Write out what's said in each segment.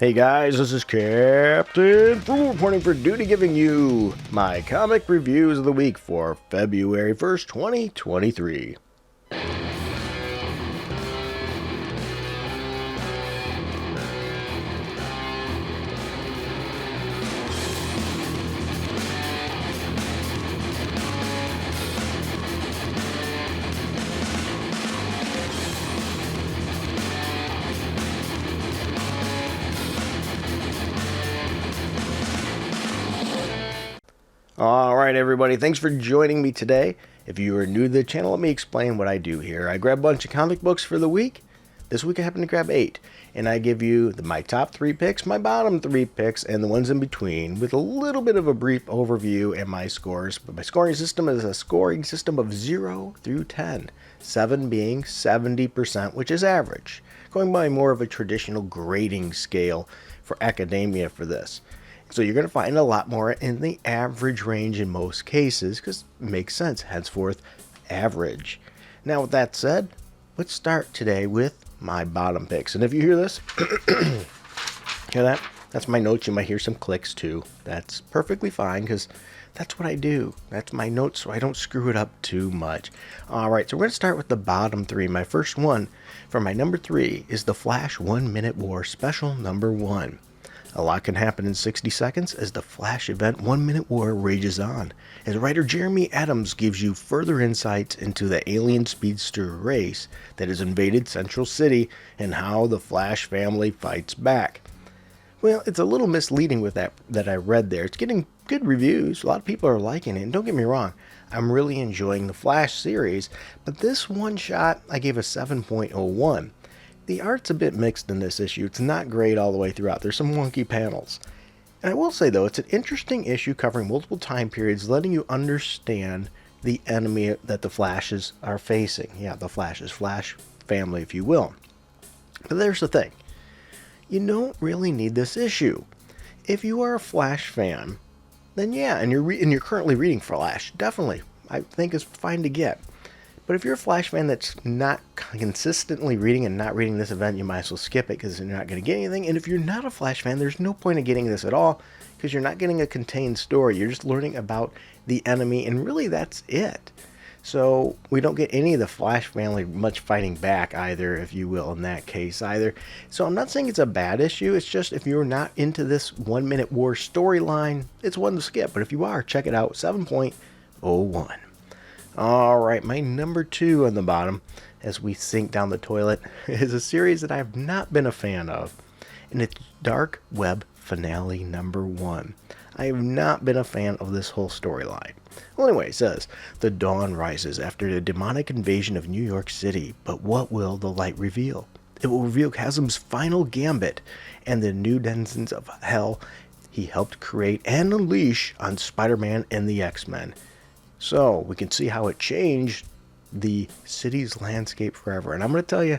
Hey guys, this is Captain Fool reporting for duty, giving you my comic reviews of the week for February 1st, 2023. Alright everybody, thanks for joining me today. If you are new to the channel, let me explain what I do here. I grab a bunch of comic books for the week. This week I happen to grab 8. And I give you my top 3 picks, my bottom 3 picks, and the ones in between with a little bit of a brief overview and my scores. But my scoring system is a scoring system of 0 through 10. 7 being 70%, which is average. Going by more of a traditional grading scale for academia for this. So you're going to find a lot more in the average range in most cases, because it makes sense, henceforth, average. Now with that said, let's start today with my bottom picks. And if you hear this, hear that? That's my notes. You might hear some clicks too. That's perfectly fine, because that's what I do. That's my notes, so I don't screw it up too much. Alright, so we're going to start with the bottom 3. My first one for my number 3 is The Flash 1 Minute War Special number 1. A lot can happen in 60 seconds as the Flash event 1 Minute War rages on, as writer Jeremy Adams gives you further insights into the alien speedster race that has invaded Central City and how the Flash family fights back. Well, it's a little misleading with that I read there. It's getting good reviews. A lot of people are liking it, and don't get me wrong, I'm really enjoying the Flash series, but this one shot I gave a 7.01. The art's a bit mixed in this issue. It's not great all the way throughout. There's some wonky panels. And I will say, though, it's an interesting issue covering multiple time periods, letting you understand the enemy that the Flashes are facing. Yeah, the Flashes, Flash family, if you will. But there's the thing. You don't really need this issue. If you are a Flash fan, then yeah, and you're currently reading Flash, definitely, I think it's fine to get. But if you're a Flash fan that's not consistently reading and not reading this event, you might as well skip it because you're not going to get anything. And if you're not a Flash fan, there's no point in getting this at all because you're not getting a contained story. You're just learning about the enemy, and really that's it. So we don't get any of the Flash family much fighting back either, if you will, in that case either. So I'm not saying it's a bad issue. It's just if you're not into this 1 Minute War storyline, it's one to skip. But if you are, check it out, 7.01. Alright, my number 2 on the bottom, as we sink down the toilet, is a series that I have not been a fan of, and it's Dark Web Finale number 1. I have not been a fan of this whole storyline. Well, anyway, it says, the dawn rises after the demonic invasion of New York City, but what will the light reveal? It will reveal Chasm's final gambit, and the new denizens of hell he helped create and unleash on Spider-Man and the X-Men. So, we can see how it changed the city's landscape forever. And I'm going to tell you,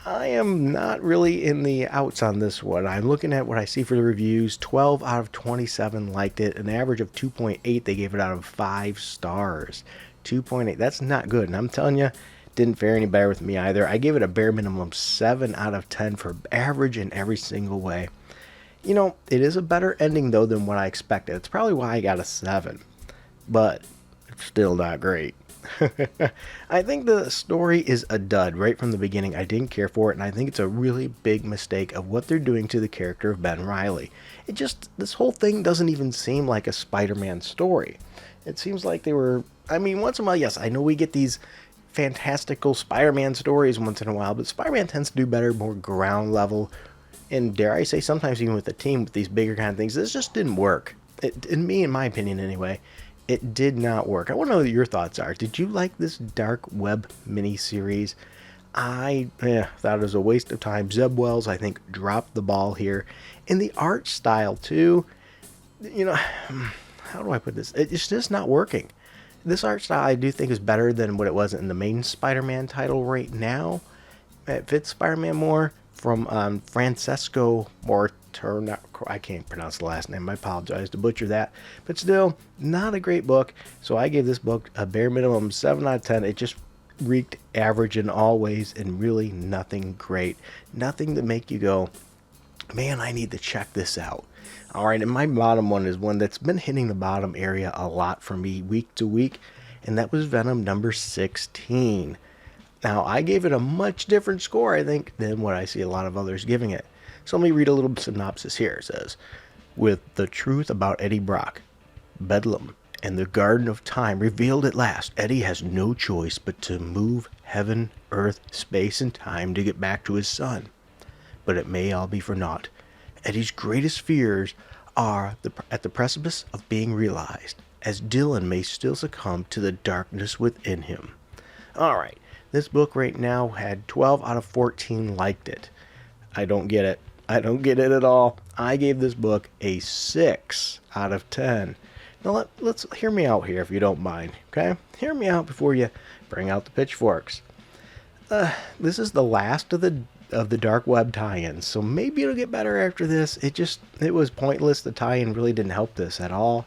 I am not really in the outs on this one. I'm looking at what I see for the reviews. 12 out of 27 liked it. An average of 2.8. They gave it out of 5 stars. 2.8. That's not good. And I'm telling you, it didn't fare any better with me either. I gave it a bare minimum 7 out of 10 for average in every single way. You know, it is a better ending, though, than what I expected. It's probably why I got a 7. But still not great. I think the story is a dud right from the beginning. I didn't care for it, and I think it's a really big mistake of what they're doing to the character of Ben Reilly. This whole thing doesn't even seem like a Spider-Man story. It seems like they were, once in a while, yes, I know we get these fantastical Spider-Man stories once in a while, but Spider-Man tends to do better, more ground level, and dare I say, sometimes even with the team, with these bigger kind of things. This just didn't work. In my opinion anyway. It did not work. I want to know what your thoughts are. Did you like this Dark Web miniseries? I thought it was a waste of time. Zeb Wells, I think, dropped the ball here. And the art style, too, you know, how do I put this? It's just not working. This art style, I do think, is better than what it was in the main Spider-Man title right now. It fits Spider-Man more. From Francesco Morturno. I can't pronounce the last name. I apologize to butcher that. But still, not a great book. So I gave this book a bare minimum 7 out of 10. It just reeked average in all ways and really nothing great. Nothing to make you go, Man, I need to check this out. All right, and my bottom one is one that's been hitting the bottom area a lot for me week to week, and that was Venom number 16. Now, I gave it a much different score, I think, than what I see a lot of others giving it. So let me read a little synopsis here. It says, with the truth about Eddie Brock, Bedlam, and the Garden of Time revealed at last, Eddie has no choice but to move heaven, earth, space, and time to get back to his son. But it may all be for naught. Eddie's greatest fears are at the precipice of being realized, as Dylan may still succumb to the darkness within him. All right, this book right now had 12 out of 14 liked it. I don't get it. I don't get it at all. I gave this book a 6 out of 10. Now let's hear me out here if you don't mind, okay? Hear me out before you bring out the pitchforks. This is the last of the dark web tie-ins, so maybe it'll get better after this. It was pointless. The tie-in really didn't help this at all,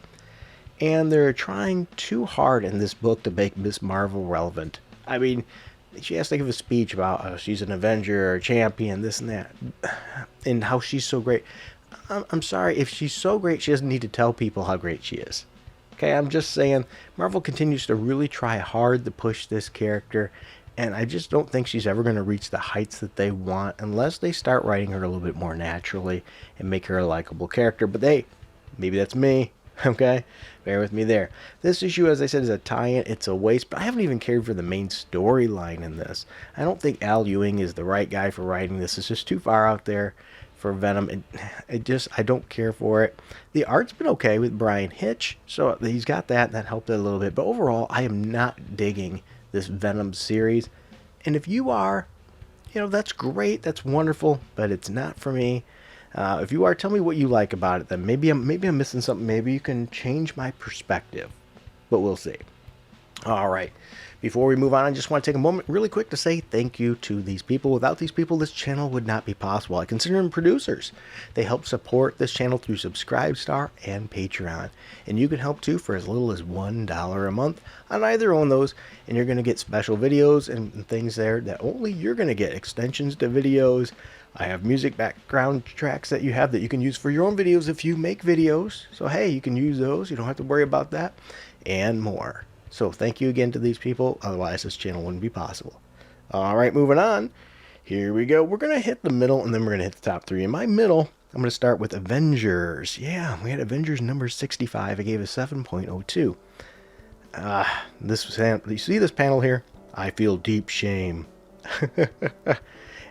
and they're trying too hard in this book to make Miss Marvel relevant. I mean, she has to give a speech about how she's an Avenger or a champion, this and that, and how she's so great. I'm sorry, if she's so great, she doesn't need to tell people how great she is. Okay, I'm just saying, Marvel continues to really try hard to push this character, and I just don't think she's ever going to reach the heights that they want unless they start writing her a little bit more naturally and make her a likable character. But hey, maybe that's me, okay? Bear with me there. This issue, as I said, is a tie-in. It's a waste, but I haven't even cared for the main storyline in this. I don't think Al Ewing is the right guy for writing this. It's just too far out there for Venom, and I don't care for it. The art's been okay with Brian Hitch, so he's got that helped it a little bit, but overall I am not digging this Venom series. And if you are, that's great, that's wonderful, but it's not for me. If you are, tell me what you like about it. Then maybe I'm missing something. Maybe you can change my perspective, but we'll see. All right, before we move on, I just want to take a moment really quick to say thank you to these people. Without these people, this channel would not be possible. I consider them producers. They help support this channel through Subscribestar and Patreon. And you can help too for as little as $1 a month on either one of those. And you're going to get special videos and things there that only you're going to get. Extensions to videos. I have music background tracks that you have that you can use for your own videos if you make videos. So hey, you can use those. You don't have to worry about that. And more. So thank you again to these people, otherwise this channel wouldn't be possible. Alright, moving on. Here we go. We're going to hit the middle, and then we're going to hit the top 3. In my middle, I'm going to start with Avengers. Yeah, we had Avengers number 65. I gave it 7.02. You see this panel here? I feel deep shame.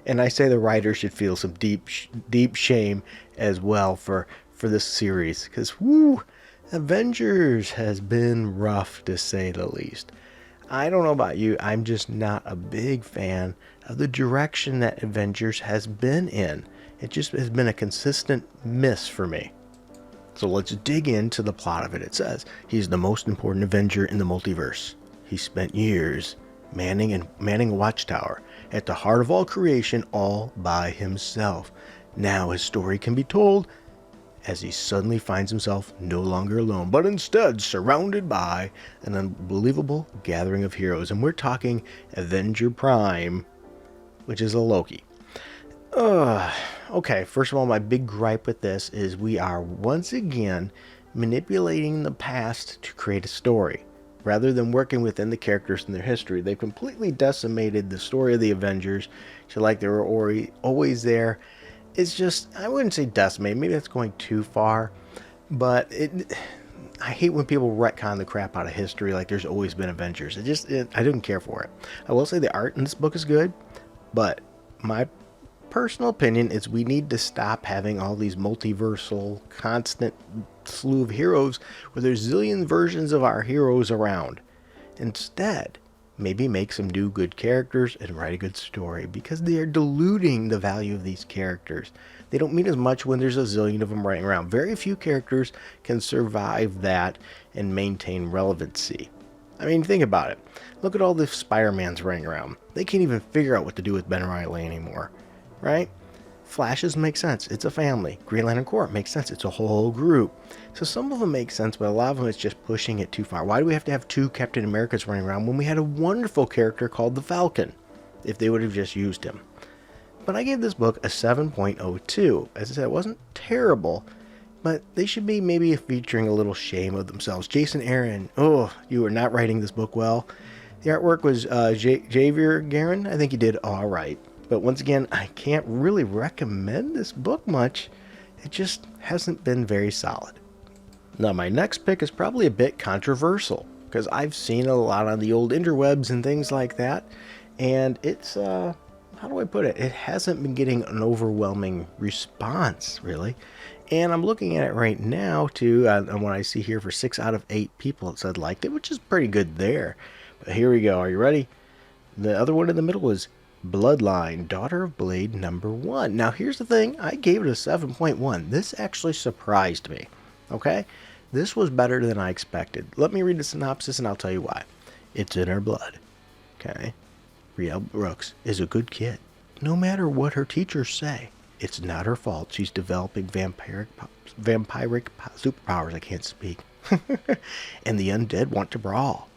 And I say the writer should feel some deep shame as well for this series. Because, whoo, Avengers has been rough, to say the least. I don't know about you, I'm just not a big fan of the direction that Avengers has been in. It just has been a consistent miss for me. So let's dig into the plot of it. It says, he's the most important Avenger in the multiverse. He spent years manning a watchtower at the heart of all creation all by himself. Now his story can be told as he suddenly finds himself no longer alone, but instead surrounded by an unbelievable gathering of heroes. And we're talking Avenger Prime, which is a Loki. Okay, first of all, my big gripe with this is we are once again manipulating the past to create a story. Rather than working within the characters and their history, they've completely decimated the story of the Avengers to like they were always there. It's just, I wouldn't say decimated, maybe that's going too far, but I hate when people retcon the crap out of history like there's always been Avengers. I didn't care for it. I will say the art in this book is good, but my personal opinion is we need to stop having all these multiversal, constant slew of heroes where there's zillion versions of our heroes around. Instead, maybe make some new good characters and write a good story, because they are diluting the value of these characters. They don't mean as much when there's a zillion of them running around. Very few characters can survive that and maintain relevancy. I mean, think about it. Look at all the Spider-Mans running around. They can't even figure out what to do with Ben Reilly anymore, right? Flashes make sense. It's a family. Green Lantern Corps makes sense. It's a whole group. So some of them make sense, but a lot of them it's just pushing it too far. Why do we have to have 2 Captain Americas running around when we had a wonderful character called the Falcon? If they would have just used him. But I gave this book a 7.02. As I said, it wasn't terrible, but they should be maybe featuring a little shame of themselves. Jason Aaron, oh, you are not writing this book well. The artwork was Javier Guerin. I think he did all right. But once again, I can't really recommend this book much. It just hasn't been very solid. Now, my next pick is probably a bit controversial, because I've seen a lot on the old interwebs and things like that. And it's, how do I put it? It hasn't been getting an overwhelming response, really. And I'm looking at it right now, too, and what I see here for 6 out of 8 people that said liked it, which is pretty good there. But here we go. Are you ready? The other one in the middle is Bloodline, Daughter of Blade #1. Now, here's the thing. I gave it a 7.1. This actually surprised me. Okay? This was better than I expected. Let me read the synopsis and I'll tell you why. It's in her blood. Okay? Riel Brooks is a good kid. No matter what her teachers say, it's not her fault she's developing vampiric superpowers. I can't speak. And the undead want to brawl.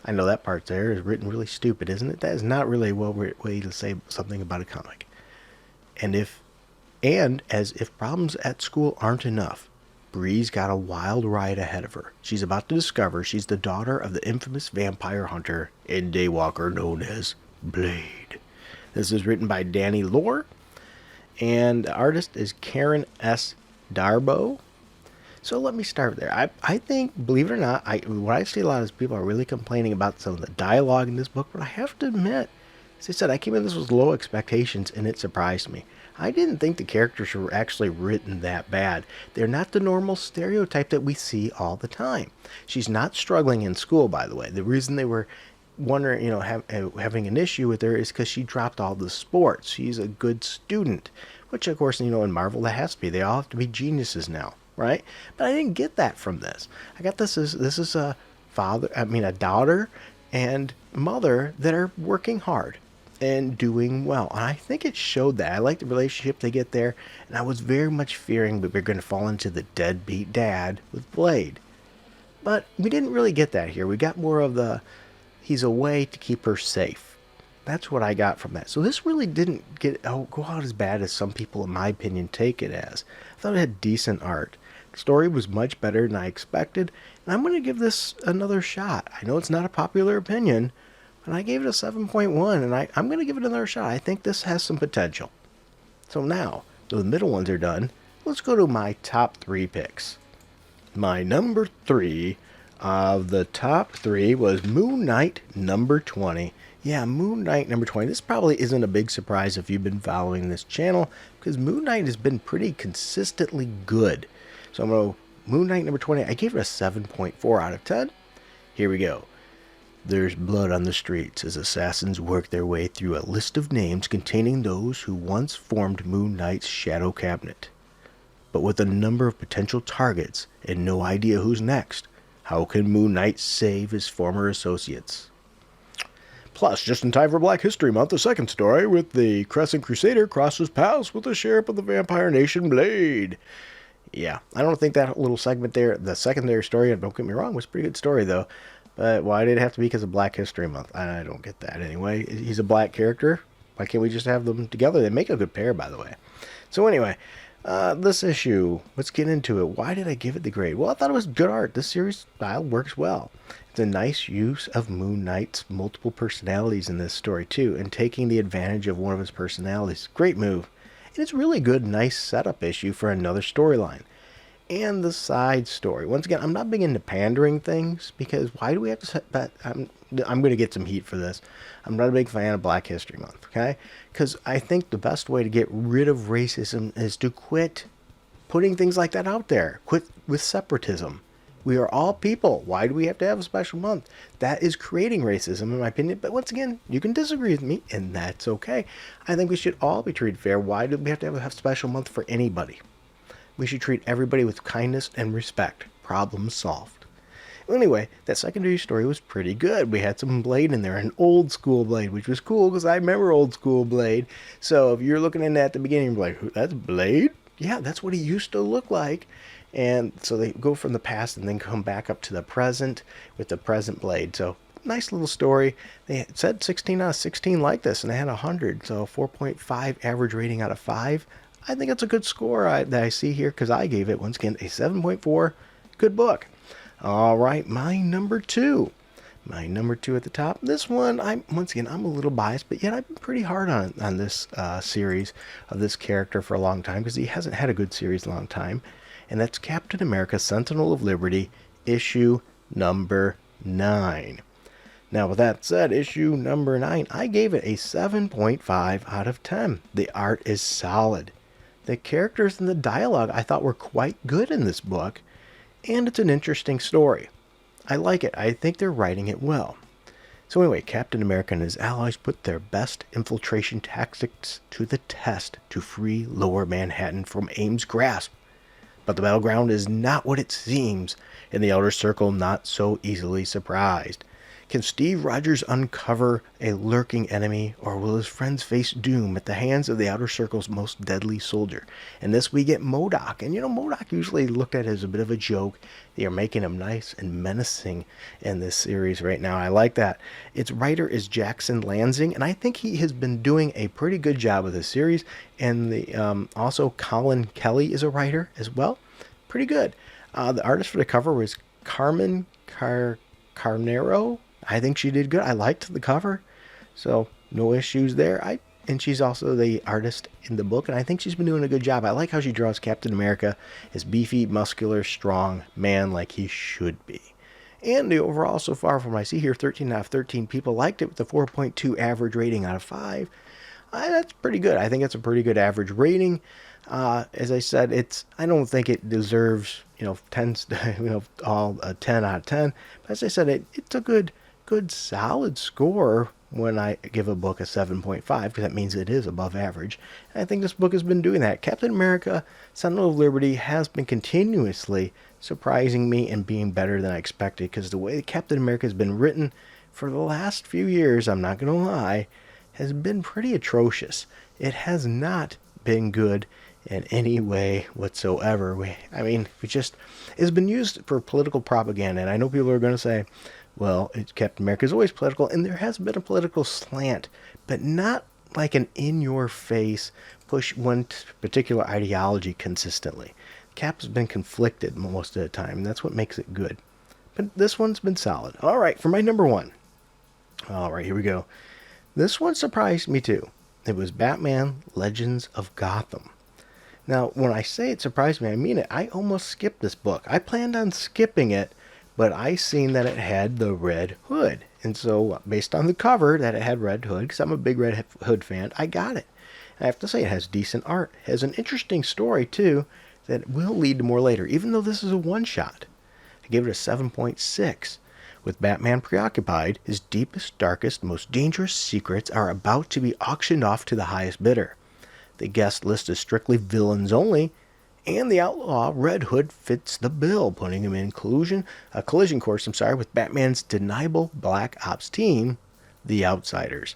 I know that part there is written really stupid, isn't it? That is not really a way to say something about a comic. And as if problems at school aren't enough, Bree's got a wild ride ahead of her. She's about to discover she's the daughter of the infamous vampire hunter and daywalker known as Blade. This is written by Danny Lore, and the artist is Karen S. Darbo. So let me start there. I think, believe it or not, what I see a lot is people are really complaining about some of the dialogue in this book, but I have to admit, as I said, I came in this with low expectations, and it surprised me. I didn't think the characters were actually written that bad. They're not the normal stereotype that we see all the time. She's not struggling in school, by the way. The reason they were wondering, having an issue with her is because she dropped all the sports. She's a good student, which, of course, in Marvel, that has to be. They all have to be geniuses now, right? But I didn't get that from this. I got this is a daughter and mother that are working hard and doing well. And I think it showed that. I like the relationship they get there, and I was very much fearing that we're going to fall into the deadbeat dad with Blade. But we didn't really get that here. We got more of he's a way to keep her safe. That's what I got from that. So this really didn't go out as bad as some people, in my opinion, take it as. I thought it had decent art. The story was much better than I expected, and I'm going to give this another shot. I know it's not a popular opinion, and I gave it a 7.1, and I'm going to give it another shot. I think this has some potential. So now, the middle ones are done. Let's go to my top 3 picks. My number 3 of the top 3 was Moon Knight #20. Yeah, Moon Knight #20. This probably isn't a big surprise if you've been following this channel, because Moon Knight has been pretty consistently good. So I'm going to Moon Knight #20. I gave it a 7.4 out of 10. Here we go. There's blood on the streets as assassins work their way through a list of names containing those who once formed Moon Knight's shadow cabinet. But with a number of potential targets and no idea who's next, how can Moon Knight save his former associates? Plus, just in time for Black History Month, the second story with the Crescent Crusader crosses paths with the sheriff of the Vampire Nation, Blade. Yeah, I don't think that little segment there, the secondary story, don't get me wrong, was a pretty good story though. But why did it have to be because of Black History Month? I don't get that anyway. He's a black character. Why can't we just have them together? They make a good pair, by the way. So anyway, this issue, let's get into it. Why did I give it the grade? Well, I thought it was good art. This series style works well. It's a nice use of Moon Knight's multiple personalities in this story, too, and taking the advantage of one of his personalities. Great move. And it's really good, nice setup issue for another storyline. And the side story. Once again, I'm not big into pandering things, because why do we have to set that? I'm going to get some heat for this. I'm not a big fan of Black History Month, okay? Because I think the best way to get rid of racism is to quit putting things like that out there. Quit with separatism. We are all people. Why do we have to have a special month? That is creating racism, in my opinion. But once again, you can disagree with me, and that's okay. I think we should all be treated fair. Why do we have to have a special month for anybody? We should treat everybody with kindness and respect. Problem solved. Anyway, that secondary story was pretty good. We had some Blade in there, an old school Blade, which was cool because I remember old school Blade. So if you're looking in at the beginning, you're like, that's Blade? Yeah, that's what he used to look like. And so they go from the past and then come back up to the present with the present Blade. So, nice little story. They said 16 out of 16 liked this, and they had 100, so 4.5 average rating out of 5. I think that's a good score that I see here, because I gave it, once again, a 7.4. Good book. All right, my number 2. My number 2 at the top. This one, I'm a little biased, but yet I've been pretty hard on this series of this character for a long time, because he hasn't had a good series in a long time. And that's Captain America, Sentinel of Liberty, issue number 9. Now, with that said, issue number 9, I gave it a 7.5 out of 10. The art is solid. The characters and the dialogue I thought were quite good in this book, and it's an interesting story. I like it. I think they're writing it well. So anyway, Captain America and his allies put their best infiltration tactics to the test to free Lower Manhattan from AIM's grasp. But the battleground is not what it seems, and the Outer Circle not so easily surprised. Can Steve Rogers uncover a lurking enemy, or will his friends face doom at the hands of the Outer Circle's most deadly soldier? In this we get MODOK, and MODOK usually looked at as a bit of a joke. They are making him nice and menacing in this series right now. I like that. Its writer is Jackson Lansing, and I think he has been doing a pretty good job with this series. And also Colin Kelly is a writer as well. Pretty good. The artist for the cover was Carmen Carnero. I think she did good. I liked the cover, so no issues there. And she's also the artist in the book, and I think she's been doing a good job. I like how she draws Captain America as beefy, muscular, strong man like he should be. And the overall so far from what I see here, 13 out of 13 people liked it with a 4.2 average rating out of 5. That's pretty good. I think it's a pretty good average rating. As I said, I don't think it deserves 10 all 10 out of 10. But as I said, it's a good solid score when I give a book a 7.5, because that means it is above average. And I think this book has been doing that. Captain America, Sentinel of Liberty has been continuously surprising me and being better than I expected, because the way Captain America has been written for the last few years, I'm not going to lie, has been pretty atrocious. It has not been good in any way whatsoever. It's been used for political propaganda, and I know people are going to say, well, Captain America is always political, and there has been a political slant, but not like an in-your-face push one particular ideology consistently. Cap's been conflicted most of the time, and that's what makes it good. But this one's been solid. All right, for my number 1. All right, here we go. This one surprised me too. It was Batman Legends of Gotham. Now, when I say it surprised me, I mean it. I almost skipped this book. I planned on skipping it, but I seen that it had the Red Hood. And so, based on the cover that it had Red Hood, because I'm a big Red Hood fan, I got it. And I have to say, it has decent art. It has an interesting story, too, that will lead to more later, even though this is a one-shot. I gave it a 7.6. With Batman preoccupied, his deepest, darkest, most dangerous secrets are about to be auctioned off to the highest bidder. The guest list is strictly villains only, and the outlaw Red Hood fits the bill, putting him in a collision course with Batman's deniable Black Ops team, the Outsiders.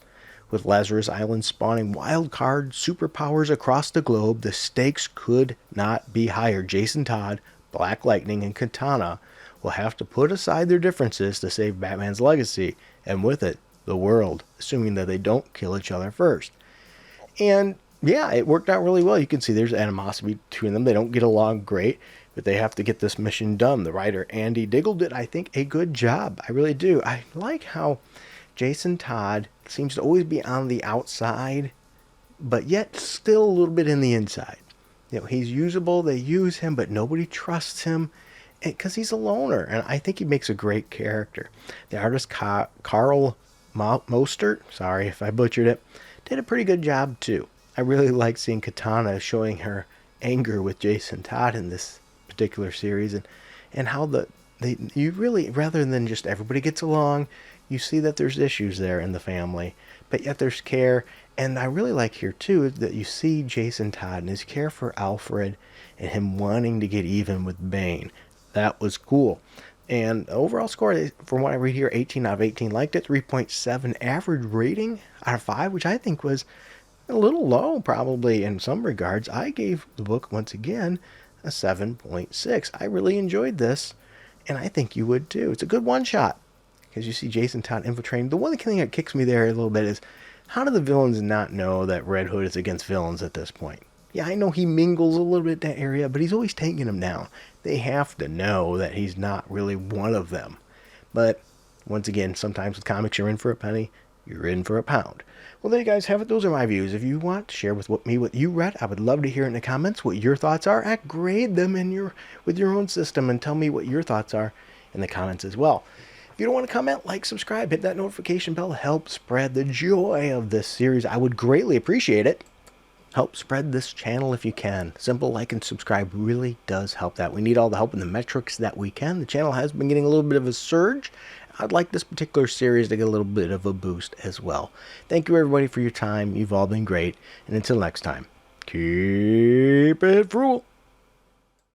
With Lazarus Island spawning wild card superpowers across the globe, the stakes could not be higher. Jason Todd, Black Lightning, and Katana will have to put aside their differences to save Batman's legacy, and with it, the world, assuming that they don't kill each other first. And yeah, it worked out really well. You can see there's animosity between them. They don't get along great, but they have to get this mission done. The writer, Andy Diggle, did, I think, a good job. I really do. I like how Jason Todd seems to always be on the outside, but yet still a little bit in the inside. He's usable. They use him, but nobody trusts him because he's a loner, and I think he makes a great character. The artist, Carl Mostert, sorry if I butchered it, did a pretty good job, too. I really like seeing Katana showing her anger with Jason Todd in this particular series, and how you really, rather than just everybody gets along, you see that there's issues there in the family, but yet there's care. And I really like here too that you see Jason Todd and his care for Alfred and him wanting to get even with Bane. That was cool. And overall score, from what I read here, 18 out of 18 liked it, 3.7 average rating out of 5, which I think was a little low probably in some regards. I gave the book, once again, a 7.6. I really enjoyed this, and I think you would too. It's a good one-shot. because you see Jason Todd infiltrating. The one thing that kicks me there a little bit is, how do the villains not know that Red Hood is against villains at this point? Yeah, I know he mingles a little bit in that area, but he's always taking them down. They have to know that he's not really one of them. But once again, sometimes with comics, you're in for a penny, you're in for a pound. Well, there you guys have it. Those are my views. If you want to share with me what you read, I would love to hear in the comments what your thoughts are. Grade them with your own system and tell me what your thoughts are in the comments as well. If you don't want to comment, like, subscribe, hit that notification bell, help spread the joy of this series. I would greatly appreciate it. Help spread this channel if you can. Simple like and subscribe really does help that. We need all the help in the metrics that we can. The channel has been getting a little bit of a surge. I'd like this particular series to get a little bit of a boost as well. Thank you everybody for your time. You've all been great. And until next time, keep it frugal.